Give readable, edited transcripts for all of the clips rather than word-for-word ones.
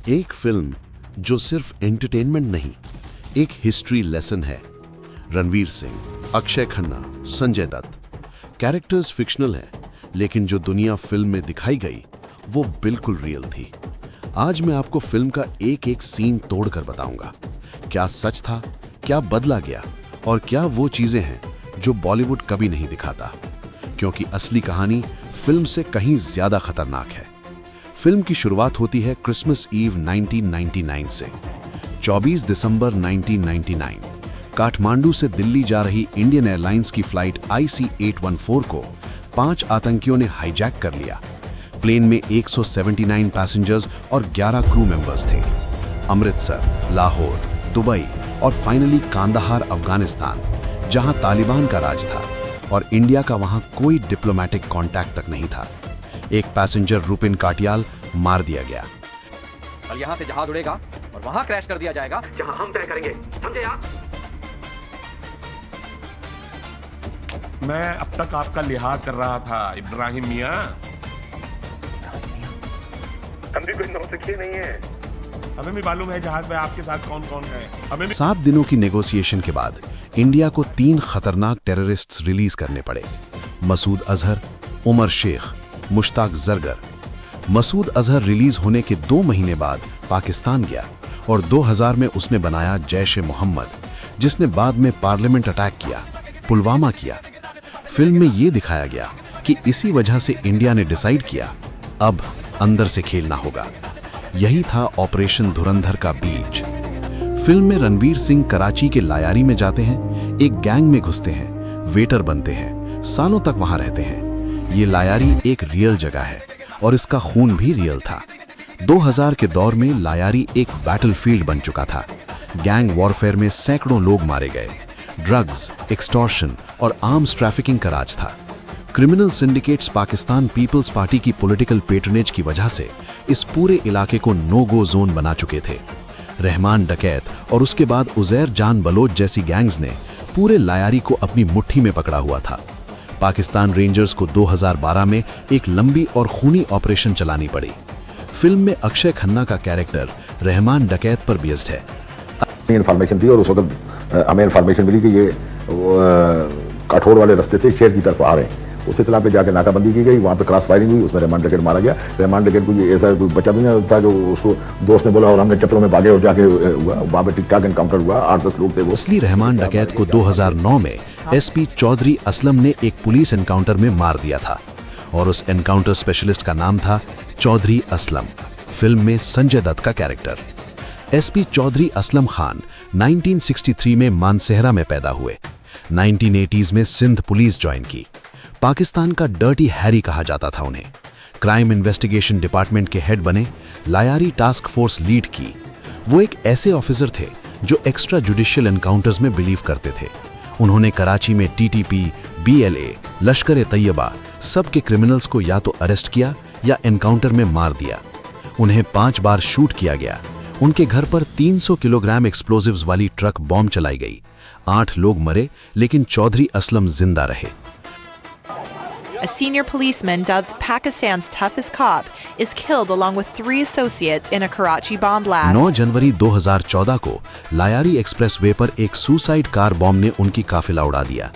एक फिल्म जो सिर्फ एंटरटेनमेंट नहीं, एक हिस्ट्री लेसन है। रणवीर सिंह, अक्षय खन्ना, संजय दत्त। कैरेक्टर्स फिक्शनल हैं, लेकिन जो दुनिया फिल्म में दिखाई गई वो बिल्कुल रियल थी। आज मैं आपको फिल्म का एक एक सीन तोड़कर बताऊंगा। क्या सच था, क्या बदला गया, और क्या वो चीजें हैं जो बॉलीवुड कभी नहीं दिखाता, क्योंकि असली कहानी फिल्म से कहीं ज्यादा खतरनाक है। फिल्म की शुरुआत होती है क्रिसमस ईव 1999 से। 24 दिसंबर 1999 काठमांडू से दिल्ली जा रही इंडियन एयरलाइंस की फ्लाइट IC-814 को 5 आतंकियों ने हाईजैक कर लिया। प्लेन में 179 पैसेंजर्स और 11 क्रू मेंबर्स थे। अमृतसर, लाहौर, दुबई और फाइनली कांदाहार, अफगानिस्तान, जहां तालिबान का राज था और इंडिया का वहां कोई डिप्लोमेटिक कांटेक्ट तक नहीं था। एक पैसेंजर रुपिन काटियाल मार दिया गया। कल यहाँ से जहाज उड़ेगा और वहां क्रैश कर दिया जाएगा जहां हम तय करेंगे, समझे आप? मैं अब तक आपका लिहाज कर रहा था इब्राहिम मियां। हम भी कोई नौसिखिए नहीं है। हमें भी मालूम है जहाज में आपके साथ कौन कौन है। हमें 7 दिनों की नेगोशिएशन के बाद इंडिया को 3 खतरनाक टेररिस्ट्स रिलीज करने पड़े। मसूद अजहर, उमर शेख, मुश्ताक जरगर। मसूद अजहर रिलीज होने के 2 महीने बाद पाकिस्तान गया और 2000 में उसने बनाया जैश-ए-मोहम्मद, जिसने बाद में पार्लियामेंट अटैक किया, पुलवामा किया। फिल्म में यह दिखाया गया कि इसी वजह से इंडिया ने डिसाइड किया अब अंदर से खेलना होगा। यही था ऑपरेशन धुरंधर का बीज। फिल्म में रणवीर सिंह कराची के लायारी में जाते हैं, एक गैंग में घुसते हैं, वेटर बनते हैं, सालों तक वहां रहते हैं। ये लायारी एक रियल जगह है और इसका खून भी रियल था। 2000 के दौर में लायारी एक बैटलफील्ड बन चुका था। गैंग वॉरफेयर में सैकड़ों लोग मारे गए। ड्रग्स, एक्सटॉर्शन और आर्म्स ट्रैफिकिंग का राज था। क्रिमिनल सिंडिकेट्स पाकिस्तान पीपल्स पार्टी की पॉलिटिकल पेट्रनेज की वजह से इस पूरे इलाके को नो गो जोन बना चुके थे। रहमान डकैत और उसके बाद उजैर जान बलोच जैसी गैंग्स ने पूरे लायारी को अपनी मुट्ठी में पकड़ा हुआ था। पाकिस्तान रेंजर्स को 2012 में एक लंबी और खूनी ऑपरेशन चलानी पड़ी। फिल्म में अक्षय खन्ना का कैरेक्टर रहमान डकैत पर बेस्ड है। इन्फॉर्मेशन थी और उस वक्त हमें इन्फॉर्मेशन मिली कि ये काठौर वाले रास्ते से शहर की तरफ आ रहे हैं। उस इत्तला पे जाके नाकाबंदी की गई, वहाँ पे क्रॉस फायरिंग हुई, उसमें रहमान डकैत मारा गया। रहमान डकैत को ये ऐसा कोई बच्चा तो नहीं था जो उसको दोस्त ने बोला और हमने चप्पलों में भागे और जाके हुआ। वहाँ पे ठीक ठाक एनकाउंटर हुआ, 8-10 लोग थे वो। असली रहमान डकैत को 2009 में SP चौधरी असलम ने एक पुलिस एनकाउंटर में मार दिया था और उस एनकाउंटर स्पेशलिस्ट का नाम था चौधरी असलम। फिल्म में संजय दत्त का कैरेक्टर। SP चौधरी असलम खान 1963 में मानसेहरा में पैदा हुए। 1980s में सिंध पुलिस ज्वाइन की। पाकिस्तान का डर्टी हैरी कहा जाता था उन्हें। क्राइम इन्वेस्टिगेशन डिपार्टमेंट के हेड बने, लायारी टास्क फोर्स लीड की। वो एक ऐसे ऑफिसर थे जो एक्स्ट्रा जुडिशियल एनकाउंटर्स में बिलीव करते थे। उन्होंने कराची में TTP, BLA, लश्कर-ए-तैयबा सब के क्रिमिनल्स को या तो अरेस्ट किया या एनकाउंटर में मार दिया। उन्हें 5 बार शूट किया गया। उनके घर पर 300 किलोग्राम एक्सप्लोजिव्स वाली ट्रक बॉम्ब चलाई गई। 8 लोग मरे, लेकिन चौधरी असलम जिंदा रहे। A senior policeman dubbed Pakistan's toughest cop is killed along with 3 associates in a Karachi bomb blast. 9 जनवरी 2014 को लायारी एक्सप्रेसवे पर एक सुसाइड कार बॉम्ब ने उनकी काफिला उड़ा दिया।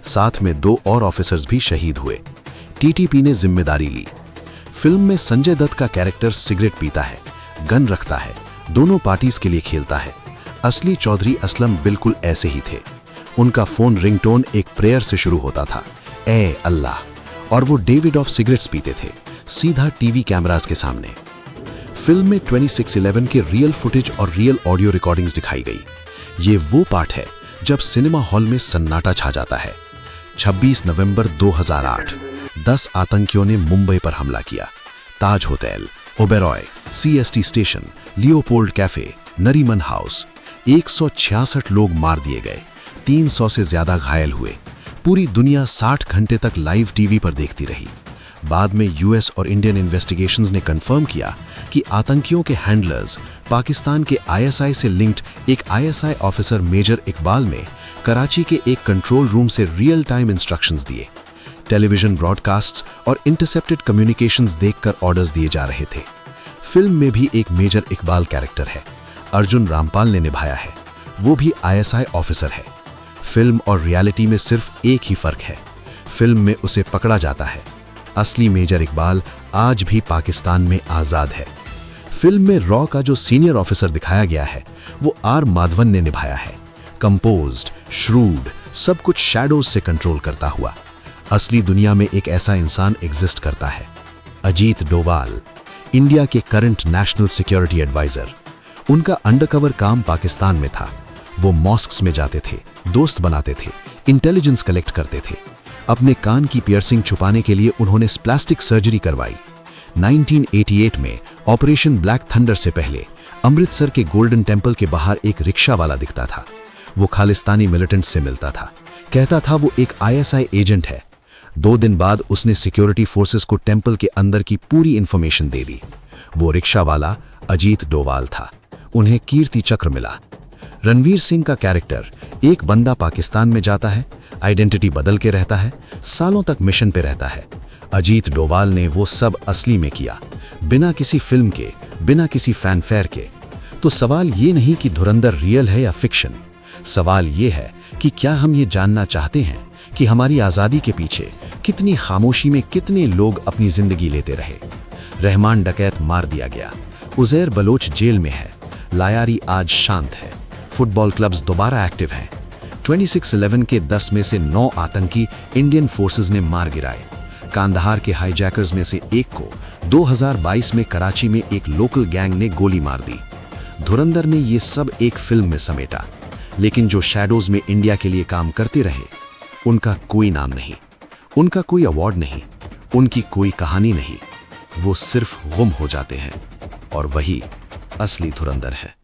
साथ में 2 और ऑफिसर्स भी शहीद हुए। TTP ने जिम्मेदारी ली। फिल्म में संजय दत्त का कैरेक्टर सिगरेट पीता है, गन रखता है, दोनों पार्टीज के लिए खेलता है। असली चौधरी असलम बिल्कुल ऐसे ही थे। उनका फोन रिंगटोन एक प्रेयर से शुरू होता था, ए अल्लाह, और वो डेविड ऑफ सिगरेट्स पीते थे, सीधा टीवी कैमरास के सामने। फिल्म में 2611 के रियल फुटेज और रियल ऑडियो रिकॉर्डिंग्स दिखाई गई। ये वो पार्ट है जब सिनेमा हॉल में सन्नाटा छा जाता है। 26 नवंबर 2008 10 आतंकियों ने मुंबई पर हमला किया। Taj hotel, Oberoi, CST station, Leopold cafe, Nariman house. 166 लोग मार दिए गए, 300 से ज्यादा घायल हुए। पूरी दुनिया 60 घंटे तक लाइव टीवी पर देखती रही। बाद में US और इंडियन इन्वेस्टिगेशंस ने कंफर्म किया कि आतंकियों के हैंडलर्स पाकिस्तान के ISI से लिंक्ड एक ISI ऑफिसर मेजर इकबाल ने कराची के एक कंट्रोल रूम से रियल टाइम इंस्ट्रक्शंस दिए। टेलीविजन ब्रॉडकास्ट्स और इंटरसेप्टेड कम्युनिकेशंस देखकर ऑर्डर्स दिए जा रहे थे। फिल्म में भी एक मेजर इकबाल कैरेक्टर है, अर्जुन रामपाल ने निभाया है। वो भी ISI ऑफिसर है। फिल्म और रियलिटी में सिर्फ एक ही फर्क है, फिल्म में उसे पकड़ा जाता है। असली मेजर इकबाल आज भी पाकिस्तान में आज़ाद है। फिल्म में रॉ का जो सीनियर ऑफिसर दिखाया गया है वो R माधवन ने निभाया है। कंपोज्ड, श्रूड, सब कुछ शैडोज से कंट्रोल करता हुआ। असली दुनिया में एक ऐसा इंसान एग्जिस्ट करता है, अजीत डोवाल, इंडिया के करंट नेशनल सिक्योरिटी एडवाइजर। उनका अंडरकवर काम पाकिस्तान में था। वो मॉस्क्स में जाते थे, दोस्त बनाते थे, इंटेलिजेंस कलेक्ट करते थे। अपने कान की पियर्सिंग छुपाने के लिए उन्होंने प्लास्टिक सर्जरी करवाई। 1988 में ऑपरेशन ब्लैक थंडर से पहले अमृतसर के गोल्डन टेम्पल के बाहर एक रिक्शा वाला दिखता था। वो खालिस्तानी मिलिटेंट से मिलता था, कहता था वो एक ISI एजेंट है। 2 दिन बाद उसने सिक्योरिटी फोर्सेस को टेम्पल के अंदर की पूरी इंफॉर्मेशन दे दी। वो रिक्शा वाला अजीत डोवाल था। उन्हें कीर्ति चक्र मिला। रणवीर सिंह का कैरेक्टर, एक बंदा पाकिस्तान में जाता है, आइडेंटिटी बदल के रहता है, सालों तक मिशन पे रहता है। अजीत डोवाल ने वो सब असली में किया, बिना किसी फिल्म के, बिना किसी फैनफेयर के। तो सवाल ये नहीं कि धुरंधर रियल है या फिक्शन, सवाल ये है कि क्या हम ये जानना चाहते हैं कि हमारी आज़ादी के पीछे कितनी खामोशी में कितने लोग अपनी जिंदगी लेते रहे। रहमान डकैत मार दिया गया, उज़ैर बलोच जेल में है, लायारी आज शांत है, फुटबॉल क्लब्स दोबारा एक्टिव हैं। 26/11 के 10 में से 9 आतंकी इंडियन फोर्सेस ने मार गिराए। कांधार के हाईजैकर्स में से एक को 2022 में कराची में एक लोकल गैंग ने गोली मार दी। धुरंधर ने ये सब एक फिल्म में समेटा, लेकिन जो शैडोज में इंडिया के लिए काम करते रहे, उनका कोई नाम नहीं, उनका कोई अवार्ड नहीं, उनकी कोई कहानी नहीं। वो सिर्फ गुम हो जाते हैं, और वही असली धुरंधर है।